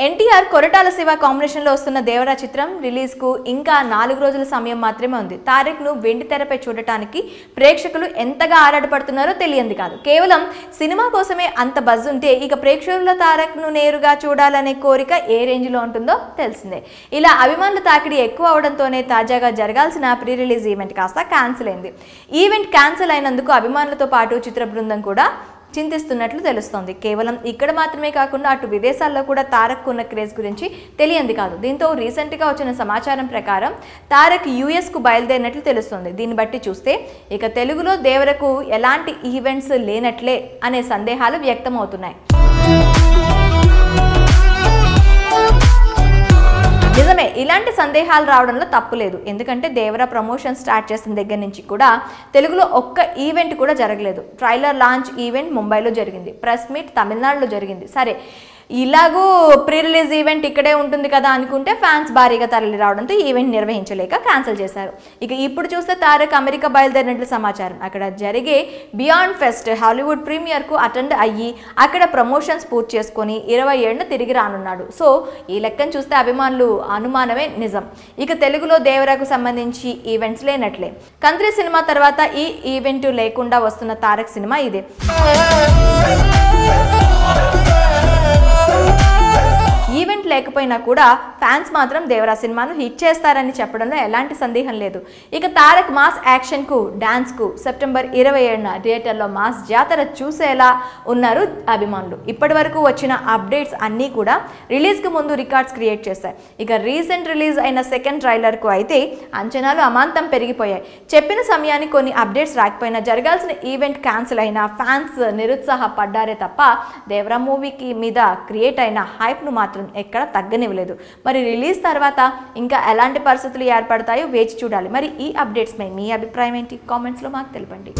NTR Koratala Shiva combination లో వస్తున్న దేవరా చిత్రం రిలీజ్ కు ఇంకా 4 రోజుల సమయం మాత్రమే ఉంది. తారక్ ను వెండి తెరపై చూడటానికి ప్రేక్షకులు ఎంతగా ఆరాటపడుతున్నారో తెలియంది కాదు. కేవలం సినిమా కోసమే అంత బజ్ ఉంటే ఇక ప్రేక్షకుల తారక్ ను నేరుగా చూడాలనే కోరిక ఏ రేంజ్ లో ఉంటుందో తెలిసిందే. ఇలా అభిమానుల తాకిడి ఎక్కువ అవడంతోనే తాజాగా జరగాల్సిన ప్రీ రిలీజ్ ఈవెంట్ కాస్త క్యాన్సిల్ అయింది. ఈవెంట్ క్యాన్సిల్ అయినందుకు అభిమానులతో పాటు చిత్ర బృందం కూడా చింతిస్తున్నట్లు తెలుస్తోంది. కేవలం ఇక్కడ మాత్రమే కాకుండా అటు విదేశాల్లో కూడా తారక్ ఉన్న క్రేజ్ గురించి తెలియంది కాదు. దీంతో రీసెంట్గా వచ్చిన సమాచారం ప్రకారం తారక్ యూఎస్ కు బయలుదేరినట్లు తెలుస్తోంది. దీన్ని బట్టి చూస్తే ఇక తెలుగులో దేవరకు ఎలాంటి ఈవెంట్స్ లేనట్లే అనే సందేహాలు వ్యక్తమవుతున్నాయి. నిజమే, ఇలాంటి సందేహాలు రావడంలో తప్పు లేదు. ఎందుకంటే దేవరా ప్రమోషన్ స్టార్ట్ చేసిన దగ్గర నుంచి కూడా తెలుగులో ఒక్క ఈవెంట్ కూడా జరగలేదు. ట్రైలర్ లాంచ్ ఈవెంట్ ముంబైలో జరిగింది, ప్రెస్ మీట్ తమిళనాడులో జరిగింది. సరే, ఇలాగూ ప్రీ రిలీజ్ ఈవెంట్ ఇక్కడే ఉంటుంది కదా అనుకుంటే ఫ్యాన్స్ భారీగా తరలి రావడంతో ఈవెంట్ నిర్వహించలేక క్యాన్సిల్ చేశారు. ఇక ఇప్పుడు చూస్తే తారక్ అమెరికా బయలుదేరినట్లు సమాచారం. అక్కడ జరిగే బియాండ్ ఫెస్ట్ హాలీవుడ్ ప్రీమియర్ కు అటెండ్ అయ్యి అక్కడ ప్రమోషన్స్ పూర్తి చేసుకొని 27న తిరిగి రానున్నాడు. సో ఈ లెక్కను చూస్తే అభిమానులు అనుమానమే నిజం. ఇక తెలుగులో దేవరాకు సంబంధించి ఈవెంట్స్ లేనట్లే. కంత్రి సినిమా తర్వాత ఈ ఈవెంట్ లేకుండా వస్తున్న తారక్ సినిమా ఇదే. ఈవెంట్ లేకపోయినా కూడా ఫ్యాన్స్ మాత్రం దేవరా సినిమాను హిట్ చేస్తారని చెప్పడంలో ఎలాంటి సందేహం లేదు. ఇక తారక్ మాస్ యాక్షన్ కు డాన్స్ కు సెప్టెంబర్ 27న థియేటర్లో మాస్ జాతర చూసేలా ఉన్నారు అభిమానులు. ఇప్పటి వరకు వచ్చిన అప్డేట్స్ అన్నీ కూడా రిలీజ్ కు ముందు రికార్డ్స్ క్రియేట్ చేశాయి. ఇక రీసెంట్ రిలీజ్ అయిన సెకండ్ ట్రైలర్ కు అయితే అంచనాలు అమాంతం పెరిగిపోయాయి. చెప్పిన సమయానికి కొన్ని అప్డేట్స్ రాకపోయినా జరగాల్సిన ఈవెంట్ క్యాన్సిల్ అయినా ఫ్యాన్స్ నిరుత్సాహపడ్డారే తప్ప దేవరా మూవీకి మీద క్రియేట్ అయిన హైప్ ను మాత్రం ఎక్కడ తగ్గనివ్వలేదు. మరి రిలీజ్ తర్వాత ఇంకా ఎలాంటి పరిస్థితులు ఏర్పడతాయో వేచి చూడాలి. మరి ఈ అప్డేట్స్ పై మీ అభిప్రాయం ఏంటి? కామెంట్స్ లో మాకు తెలపండి.